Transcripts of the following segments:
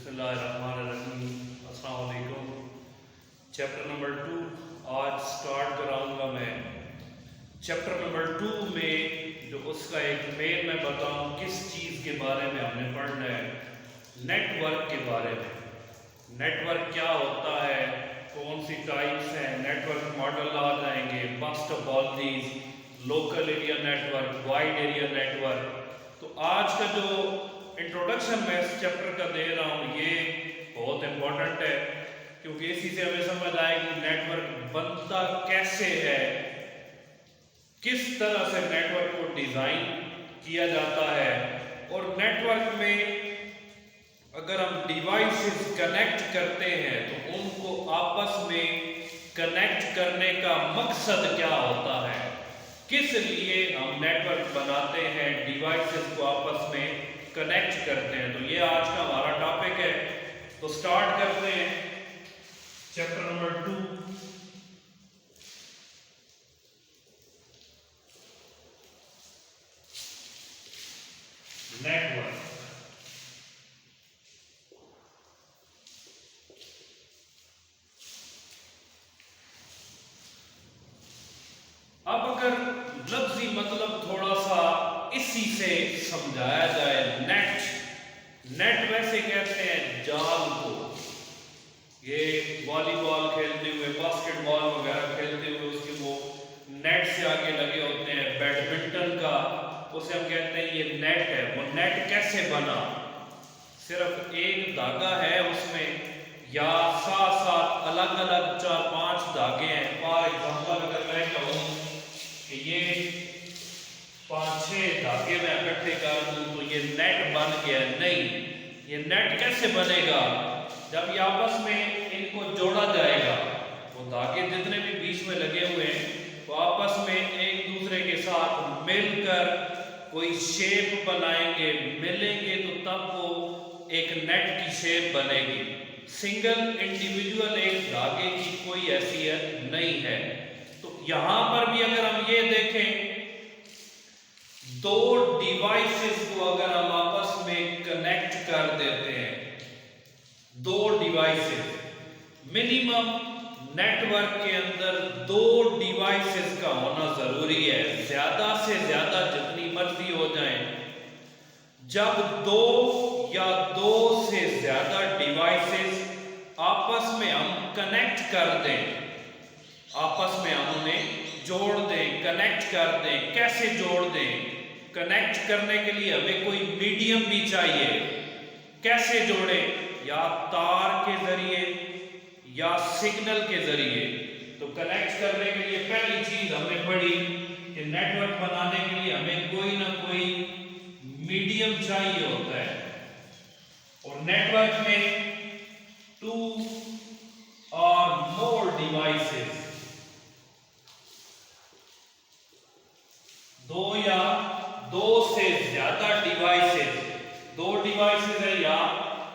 اللہ الرحمن الرحیم، السلام علیکم۔ چیپٹر نمبر 2 آج سٹارٹ کراؤں گا میں۔ چیپٹر نمبر 2 میں جو اس کا ایک مین میں بتاؤں کس چیز کے بارے میں ہم نے پڑھنا ہے، نیٹ ورک کے بارے میں۔ نیٹ ورک کیا ہوتا ہے، کون سی ٹائپس ہیں، نیٹ ورک ماڈل آ جائیں گے، first of all these, local area network, wide area network. تو آج کا جو انٹروڈکشن میں اس چیپٹر کا دے رہا ہوں یہ بہت امپورٹنٹ ہے، کیونکہ اسی سے ہمیں سمجھ آئے گی نیٹ ورک بنتا کیسے ہے، کس طرح سے نیٹ ورک کو ڈیزائن کیا جاتا ہے، اور نیٹ ورک میں اگر ہم ڈیوائسز کنیکٹ کرتے ہیں تو ان کو آپس میں کنیکٹ کرنے کا مقصد کیا ہوتا ہے، کس لیے ہم نیٹ ورک بناتے ہیں، ڈیوائسز کو آپس میں کنیکٹ کرتے ہیں۔ تو یہ آج کا ہمارا ٹاپک ہے، تو سٹارٹ کرتے ہیں چیپٹر نمبر 2۔ Net work. اب اگر لفظی مطلب تھوڑا سا اسی سے سمجھایا جائے، نیٹ ویسے کہتے ہیں جال کو، یہ والی بال کھیلتے ہوئے، باسکٹ بال وغیرہ کھیلتے ہوئے اس کے وہ نیٹ سے آگے لگے ہوتے ہیں، بیڈمنٹن کا اسے ہم کہتے ہیں یہ نیٹ ہے۔ وہ نیٹ کیسے بنا، صرف ایک دھاگا ہے اس میں یا ساتھ ساتھ الگ الگ 4-5 دھاگے ہیں؟ فار ایگزامپل اگر میں کہوں کہ یہ 5-6 دھاگے میں اکٹھے کر دوں تو یہ نیٹ بن گیا، نہیں، یہ نیٹ کیسے بنے گا؟ جب یہ آپس میں ان کو جوڑا جائے گا، وہ دھاگے جتنے بھی بیچ میں لگے ہوئے ہیں وہ آپس میں ایک دوسرے کے ساتھ مل کر کوئی شیپ بنائیں گے، ملیں گے تو تب وہ ایک نیٹ کی شیپ بنے گی۔ سنگل انڈیویجول ایک دھاگے کی کوئی حیثیت نہیں ہے۔ تو یہاں پر بھی اگر ہم یہ دیکھیں، دو ڈیوائسز کو اگر ہم آپس میں کنیکٹ کر دیتے ہیں، دو ڈیوائسز، منیمم نیٹ ورک کے اندر 2 ڈیوائسز کا ہونا ضروری ہے، زیادہ سے زیادہ جتنی مرضی ہو جائیں۔ جب 2 یا 2 سے زیادہ ڈیوائسز آپس میں ہم کنیکٹ کر دیں، آپس میں ہم انہیں جوڑ دیں، کنیکٹ کر دیں، کیسے جوڑ دیں؟ کنیکٹ کرنے کے لیے ہمیں کوئی میڈیم بھی چاہیے۔ کیسے جوڑیں؟ یا تار کے ذریعے یا سگنل کے ذریعے۔ تو کنیکٹ کرنے کے لیے پہلی چیز ہم نے پڑھی کہ نیٹ ورک بنانے کے لیے ہمیں کوئی نہ کوئی میڈیم چاہیے ہوتا ہے، اور نیٹ ورک میں 2 اور more devices، 2 یا 2 سے زیادہ ڈیوائسز، 2 ڈیوائسز ہے یا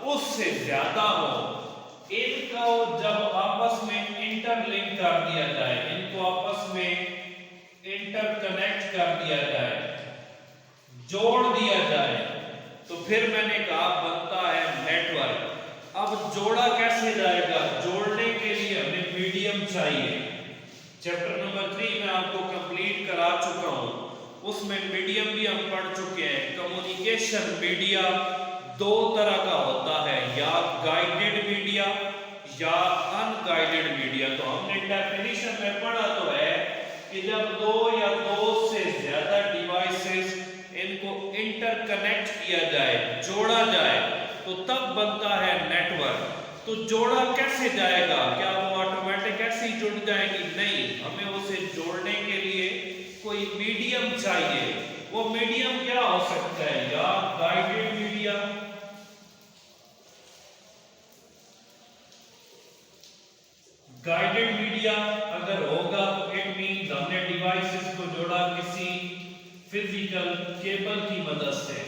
اس سے زیادہ ہو، ان کو جب آپس میں انٹر لنک کر دیا جائے، ان کو آپس میں انٹر کنیکٹ کر دیا جائے، جوڑ دیا جائے، تو پھر میں نے کہا بنتا ہے نیٹ ورک۔ اب جوڑا کیسے جائے گا؟ جوڑنے کے لیے ہمیں میڈیم چاہیے۔ چیپٹر نمبر 3 میں آپ کو کمپلیٹ کرا چکا ہوں، اس میں میڈیم بھی ہم پڑھ چکے ہیں۔ کمیونیکیشن میڈیا 2 طرح کا ہوتا ہے، یا گائیڈڈ میڈیا یا ان گائیڈڈ میڈیا۔ تو ہم نے ڈیفینیشن میں پڑھا تو ہے کہ جب 2 یا 2 سے زیادہ ڈیوائسز ان کو انٹر کنیکٹ کیا جائے، جوڑا جائے، تو تب بنتا ہے نیٹ ورک۔ تو جوڑا کیسے جائے گا؟ کیا وہ آٹومیٹک ایسے ہی جڑ جائے گی؟ نہیں، ہمیں اسے جوڑنے کے لیے کوئی میڈیم چاہیے۔ وہ میڈیم کیا ہو سکتا ہے؟ یا گائیڈڈ میڈیا، گائیڈڈ میڈیا اگر ہوگا تو اٹ مینز ہم نے ڈیوائسز کو جوڑا کسی فزیکل کیبل کی مدد سے۔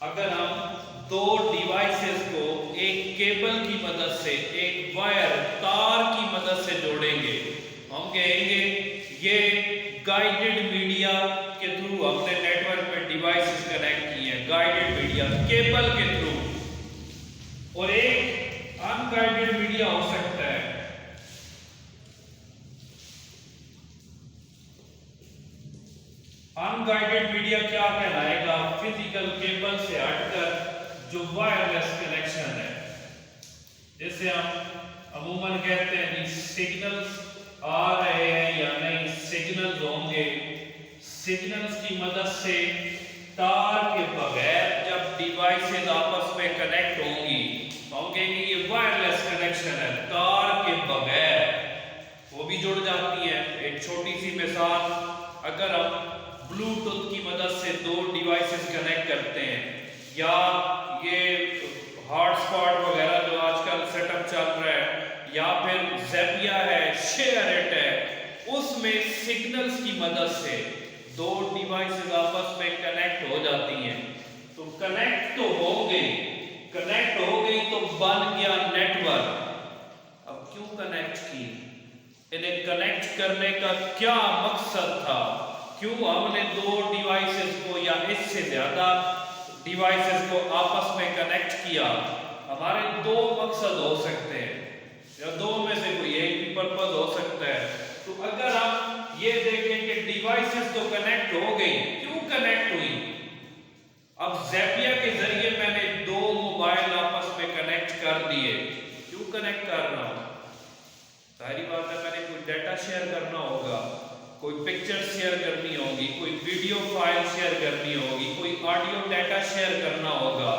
اگر ہم 2 ڈیوائسز کو ایک کیبل کی مدد سے، ایک وائر، تار کی مدد سے جوڑیں گے، ہم کہیں گے یہ گائیڈڈ میڈیا کے تھرو ہم نے نیٹ ورک میں ڈیوائسز کنیکٹ کی ہیں۔ गाइडेड मीडिया केबल के थ्रू, और एक अनगाइडेड मीडिया हो सकता है। अनगाइडेड मीडिया क्या कहलाएगा? फिजिकल केबल से हटकर जो वायरलेस कनेक्शन है, जैसे हम अमूमन कहते हैं सिग्नल्स आ रहे हैं या नहीं, सिग्नल्स होंगे, सिग्नल्स की मदद से तार के बगैर जब डिवाइसेस आपस में कनेक्ट होंगी, हम कहेंगे ये वायरलेस कनेक्शन है, तार के बगैर वो भी जुड़ जाती है। एक छोटी सी मिसाल, अगर हम ब्लूटूथ की मदद से दो डिवाइसेस कनेक्ट करते हैं, या ये हॉटस्पॉट वगैरह जो आजकल सेटअप चल रहा है, या फिर ज़ेपिया है, शेयर इट है, उसमें सिग्नल्स की मदद से दो डिवाइसेस आपस में कनेक्ट हो जाती हैं, तो कनेक्ट तो हो गई, कनेक्ट हो गई तो बन गया नेटवर्क। अब क्यों कनेक्ट की? इन्हें कनेक्ट करने का क्या मकसद था? क्यों हमने दो डिवाइसेस को या इससे ज्यादा डिवाइसेस को आपस में कनेक्ट किया? हमारे दो मकसद हो सकते हैं, या दो में से कोई एक भी पर्पस हो सकता है। तो अगर हम ये देखें कि डिवाइसेस तो कनेक्ट हो गई, क्यों कनेक्ट हुई? अब ज़ेपिया के जरिए मैंने दो मोबाइल आपस में कनेक्ट कर दिए, क्यों कनेक्ट कर रहा हूं? सारी बात है, मैंने कोई डाटा शेयर करना होगा, कोई पिक्चर शेयर करनी होगी, कोई वीडियो फाइल शेयर करनी होगी, कोई ऑडियो डाटा शेयर करना होगा,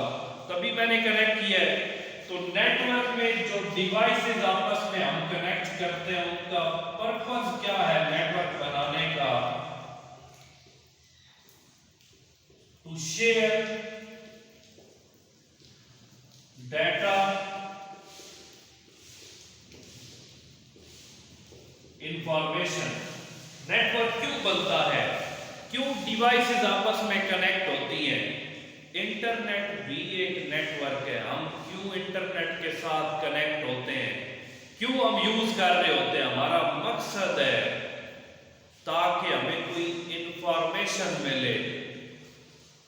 तभी मैंने कनेक्ट किया है। तो नेटवर्क में जो डिवाइसेस आपस में हम कनेक्ट करते हैं, उनका पर्पस क्या है नेटवर्क बनाने का? To share data, information. Network क्यों बनता है? क्यों डिवाइसेस आपस में कनेक्ट होती हैं? इंटरनेट भी एक नेटवर्क है। हम क्यों इंटरनेट के साथ कनेक्ट होते हैं? क्यों हम यूज कर रहे होते हैं? हमारा मकसद है ताकि हमें कोई इंफॉर्मेशन मिले।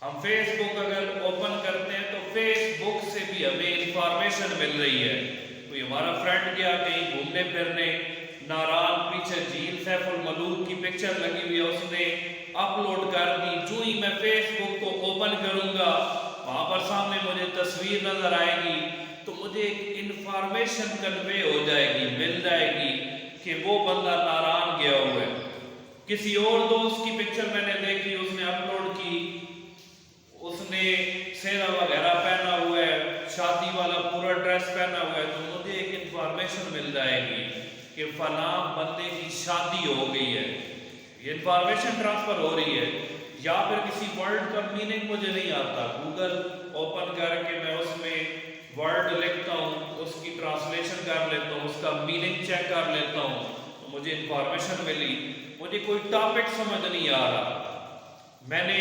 हम फेसबुक अगर ओपन करते हैं तो फेसबुक से भी हमें इंफॉर्मेशन मिल रही है। कोई हमारा फ्रेंड गया कहीं घूमने फिरने, नारायण पीछे झील सैफुल मलूक की पिक्चर लगी हुई है, उसने अपलोड कर दी। जो ही मैं फेसबुक को ओपन करूंगा, वहां पर सामने मुझे तस्वीर नजर आएगी, तो मुझे एक इंफॉर्मेशन कन्वे हो जाएगी, मिल जाएगी कि वो बंदा नारायण गया हुआ है। किसी और दोस्त की पिक्चर मैंने देखी, उसने अपलोड की, उसने सेहरा वगैरह पहना हुआ है, शादी वाला पूरा ड्रेस पहना हुआ है, तो मुझे एक इंफॉर्मेशन मिल जाएगी कि फला बंदे की शादी हो गई है। ये इंफॉर्मेशन ट्रांसफर हो रही है। या फिर किसी वर्ड का मीनिंग मुझे नहीं आता, गूगल ओपन करके मैं उसमें वर्ड लिखता हूँ, उसकी ट्रांसलेशन कर लेता हूँ, उसका मीनिंग चेक कर लेता हूँ, तो मुझे इंफॉर्मेशन मिली। मुझे कोई टॉपिक समझ नहीं आ रहा, मैंने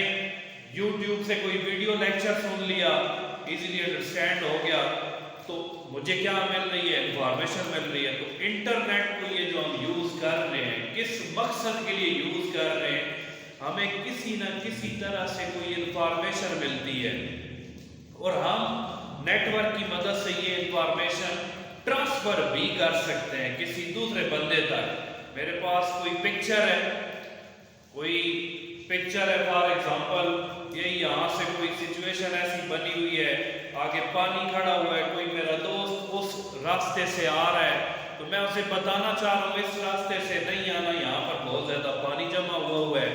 यूट्यूब से कोई वीडियो लेक्चर सुन लिया, इजीली अंडरस्टैंड हो गया, तो मुझे क्या मिल रही है? इंफॉर्मेशन मिल रही है। तो इंटरनेट को ये जो हम यूज कर रहे हैं, किस मकसद के लिए यूज कर रहे हैं? हमें किसी न किसी तरह से कोई इंफॉर्मेशन मिलती है, और हम नेटवर्क की मदद से ये इंफॉर्मेशन ट्रांसफर भी कर सकते हैं किसी दूसरे बंदे तक। मेरे पास कोई पिक्चर है, फॉर एग्जांपल, ये यहाँ से कोई सिचुएशन ऐसी बनी हुई है, आगे पानी खड़ा हुआ है, कोई मेरा दोस्त उस रास्ते से आ रहा है, तो मैं उसे बताना चाह रहा हूँ इस रास्ते से नहीं आना, यहाँ पर बहुत ज्यादा पानी जमा हुआ है।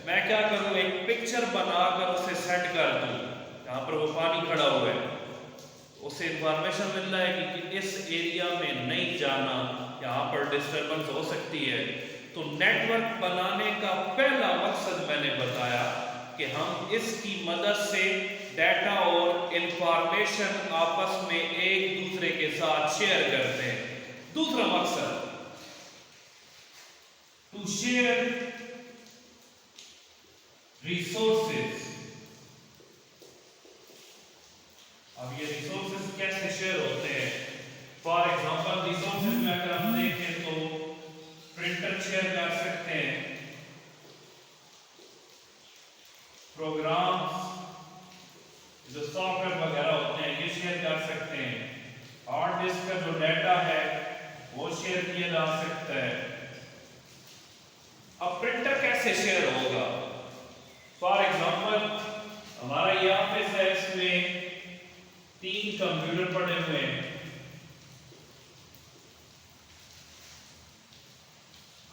मैं क्या करूँ, एक पिक्चर बनाकर उसे सेट कर दूँ, यहाँ पर वो पानी खड़ा हुआ है, उसे इंफॉर्मेशन मिल रहा है कि इस एरिया में नहीं जाना, यहाँ पर डिस्टर्बेंस हो सकती है। तो नेटवर्क बनाने का पहला मकसद मैंने बताया कि हम इसकी मदद से डाटा और इंफॉर्मेशन आपस में एक दूसरे के साथ शेयर करते हैं। दूसरा मकसद, टू शेयर रिसोर्सेज। अब ये रिसोर्सेज कैसे शेयर होते हैं? फॉर एग्जांपल, रिसोर्सेज में अगर हम देखें तो प्रिंटर शेयर कर सकते हैं, प्रोग्राम्स जो सॉफ्टवेयर वगैरह होते हैं ये शेयर कर सकते हैं। हार्ड डिस्क का जो डाटा है वो शेयर किया जा सकता है। अब प्रिंटर कैसे शेयर होगा? फॉर एग्जांपल हमारा ये ऑफिस है, इसमें 3 कंप्यूटर पड़े हुए हैं।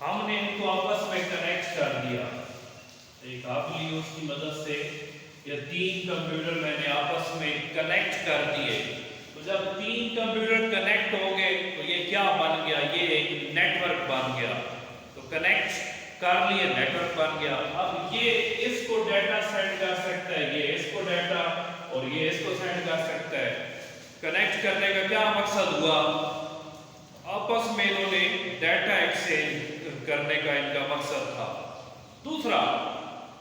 हमने इनको आपस में कनेक्ट कर दिया एक काबली उसकी मदद से। ये 3 कंप्यूटर मैंने आपस में कनेक्ट कर दिए। तो जब 3 कंप्यूटर कनेक्ट हो गए तो ये क्या बन गया? ये एक नेटवर्क बन गया। तो कनेक्ट कर लिए, नेटवर्क बन गया। अब ये इसको डाटा सेंड कर सकता है, ये इसको डाटा, और ये इसको सेंड कर सकता है। कनेक्ट करने का क्या मकसद हुआ? आपस में इन्होंने डाटा एक्सचेंज करने का इनका मकसद था। दूसरा,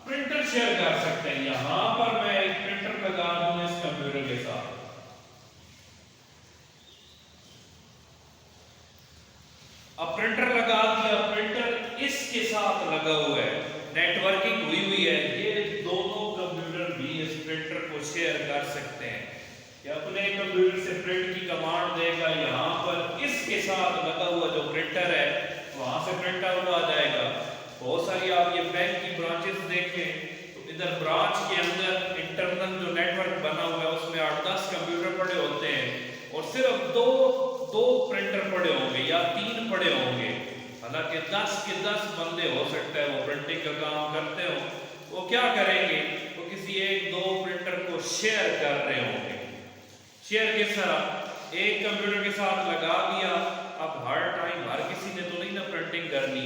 प्रिंटर शेयर कर सकते हैं। यहां पर मैं एक प्रिंटर लगा दूं इस कंप्यूटर के साथ। अब प्रिंटर लगा दिया, प्रिंटर इसके साथ लगा हुआ है, नेटवर्किंग हुई हुई है। ये दोनों कंप्यूटर भी इस प्रिंटर को शेयर कर सकते हैं। ये अपने कंप्यूटर से प्रिंट की कमांड देगा, यहाँ पर इसके साथ लगा हुआ जो प्रिंटर है वहां से प्रिंट आउट आ जाएगा। बहुत सारी आप ये बैंक की ब्रांचेस देखें तो इधर ब्रांच के अंदर इंटरनल जो नेटवर्क बना हुआ है उसमें 8-10 कंप्यूटर पड़े होते हैं और सिर्फ दो प्रिंटर पड़े होंगे या 3 पड़े होंगे। हालांकि 10 के 10 बंदे हो सकता है वो प्रिंटिंग का काम करते हो। वो क्या करेंगे? वो किसी 1-2 प्रिंटर को शेयर कर रहे होंगे। शेयर किस तरह? एक कंप्यूटर के साथ लगा दिया। अब हर टाइम हर किसी ने तो नहीं ना प्रिंटिंग करनी।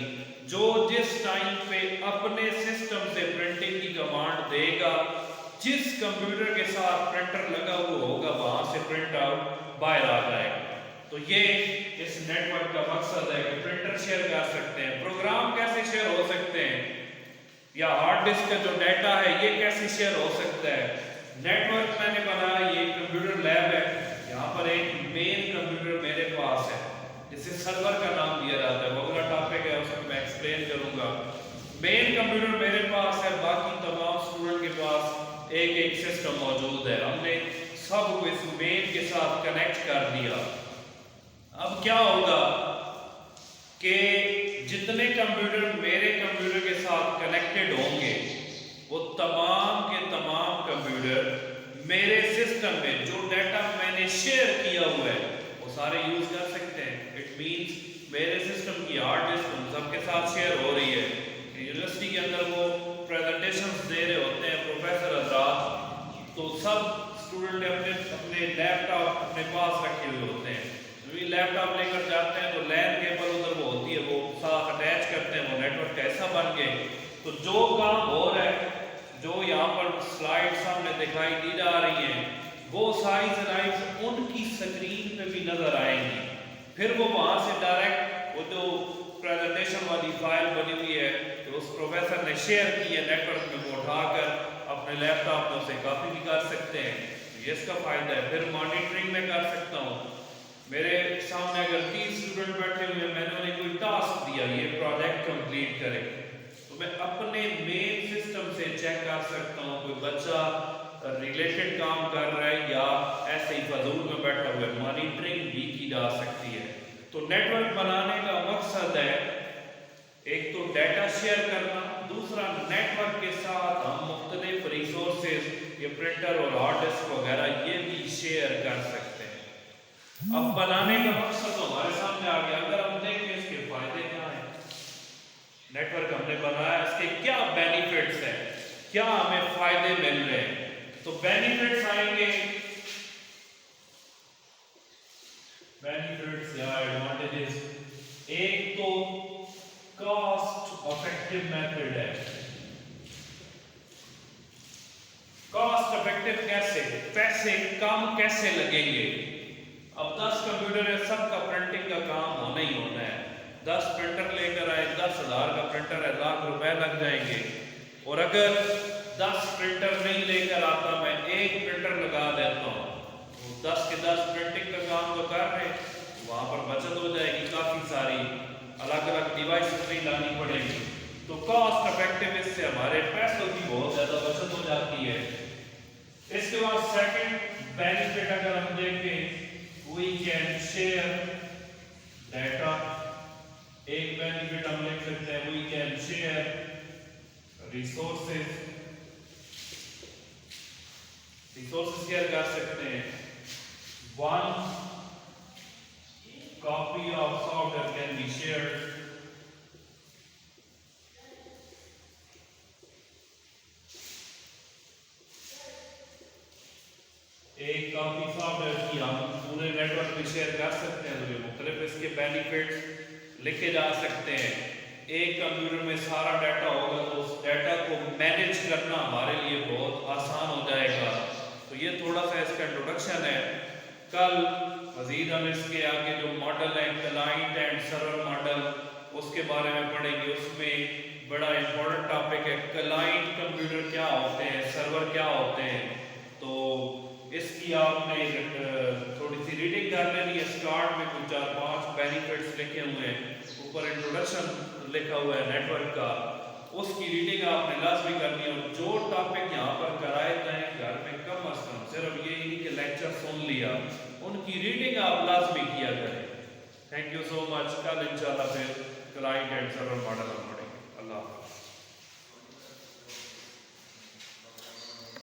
जो जिस टाइम पे अपने सिस्टम से प्रिंटिंग की कमांड देगा, जिस कंप्यूटर के साथ प्रिंटर लगा हुआ होगा वहां से प्रिंट आउट बाहर आ जाएगा। तो ये इस नेटवर्क का मकसद है कि प्रिंटर शेयर कर सकते हैं। प्रोग्राम कैसे शेयर हो सकते हैं, या हार्ड डिस्क का जो डाटा है ये कैसे शेयर हो सकता है? नेटवर्क मैंने बनाया, ये कंप्यूटर लैब है। यहाँ पर एक मेन कंप्यूटर मेरे पास है जिसे सर्वर का नाम दिया जाता है। वो अगला टॉपिक है, उसमें मैं एक्सप्लेन करूंगा। मेन कंप्यूटर मेरे पास है, बाकी तमाम स्टूडेंट के पास एक सिस्टम मौजूद है। हमने सबको इस मेन के साथ कनेक्ट कर दिया। अब क्या होगा कि जितने कंप्यूटर मेरे कंप्यूटर के साथ कनेक्टेड होंगे वो तमाम के तमाम कंप्यूटर मेरे सिस्टम में जो डाटा मैंने शेयर किया हुआ है वो सारे यूज कर सकते हैं। इट मींस मेरे सिस्टम की हार्ड डिस्क उन सबके साथ शेयर हो रही है। यूनिवर्सिटी के अंदर वो प्रेजेंटेशंस दे रहे होते हैं प्रोफेसर हजरात, तो सब स्टूडेंट अपने लैपटॉप अपने पास रखे हुए होते हैं। लैपटॉप लेकर जाते हैं तो लैन केबल उधर वो होती है, वो साथ अटैच करते हैं, वो नेटवर्क कैसा बन गए। तो जो काम हो रहा है, जो यहाँ पर स्लाइड सामने दिखाई दी जा रही है, वो सारी स्लाइड्स उनकी स्क्रीन पे भी नजर आएंगी। फिर वो वहां से डायरेक्ट वो जो प्रेजेंटेशन वाली फाइल बनी हुई है जो उस प्रोफेसर ने शेयर की है नेटवर्क में, वो उठाकर अपने लैपटॉप में उसे कॉपी भी कर सकते हैं। ये इसका फायदा है। फिर मॉनिटरिंग में कर सकता हूँ। मेरे सामने अगर 30 स्टूडेंट बैठे हुए हैं, मैंने उन्हें कोई टास्क दिया, ये प्रोजेक्ट कंप्लीट करें, तो मैं अपने मेन सिस्टम से चेक कर सकता हूँ कोई बच्चा रिलेटेड काम कर रहा है या ऐसे ही फजूल में बैठा हुआ है। मॉनिटरिंग भी की जा सकती है। तो नेटवर्क बनाने का मकसद है एक तो डाटा शेयर करना, दूसरा नेटवर्क के साथ हम मुख्तलिफ रिसोर्सेज, ये प्रिंटर और हार्ड डिस्क वगैरह ये भी शेयर कर सकते हैं। अब बनाने का मकसद तो हमारे सामने आ गया। अगर हम देखें इसके फायदे क्या हैं, नेटवर्क हमने बनाया, इसके क्या बेनिफिट्स हैं, क्या हमें फायदे मिल रहे हैं। तो बेनिफिट्स आएंगे, बेनिफिट्स या एडवांटेजेस। एक तो कॉस्ट इफेक्टिव मेथड है। कॉस्ट इफेक्टिव कैसे, पैसे कम कैसे लगेंगे। अब 10 कंप्यूटर है, सबका प्रिंटिंग का काम होना ही होना है। 10 प्रिंटर लेकर आए, 10,000 का प्रिंटर है, लाख रुपए लग जाएंगे। और अगर 10 प्रिंटर नहीं लेकर आता, मैं एक प्रिंटर लगा देता हूँ, तो 10 के 10 प्रिंटिंग का काम तो कर रहे, वहां पर बचत हो जाएगी। काफी सारी अलग अलग डिवाइस नहीं लानी पड़ेगी। तो कॉस्ट इफेक्टिव इससे हमारे पैसों की बहुत ज्यादा बचत हो जाती है। इस इसके बाद सेकंड बेनिफिट अगर हम देखें, वी कैन शेयर डाटा। एक बेनिफिट हम लिख सकते हैं, we can share resources. Resources share कर सकते हैं। One copy of software can be shared. एक कॉपी सॉफ्टवेयर की हम पूरे नेटवर्क में शेयर कर सकते हैं, तो ये मुख्तलिफ इसके बेनिफिट्स लिखे जा सकते हैं। एक कंप्यूटर में सारा डाटा होगा तो उस डाटा को मैनेज करना हमारे लिए बहुत आसान हो जाएगा। तो ये थोड़ा सा इसका इंट्रोडक्शन है। कल मजीद हम इसके आगे जो मॉडल है क्लाइंट एंड सर्वर मॉडल, उसके बारे में पढ़ेंगे। उसमें बड़ा इंपॉर्टेंट टॉपिक है क्लाइंट कंप्यूटर क्या होते हैं, सर्वर क्या होते हैं। तो इसकी आपने थोड़ी सी रीडिंग कर लेनी है। स्टार्ट में कुछ 4-5 बेनिफिट्स लिखे हुए हैं, ऊपर इंट्रोडक्शन लिखा हुआ है नेटवर्क का, उसकी रीडिंग आपने लाजमी करनी है। और जो टॉपिक यहाँ पर कराए जाए घर में कम अज कम सिर्फ ये नहीं कि लेक्चर सुन लिया, उनकी रीडिंग आप लाजमी किया करें। Thank you so much. कल इंशाल्लाह फिर क्लाइंट एंड सर्वर मॉडल हम पढ़ेंगे। अल्लाह हाफ़िज़।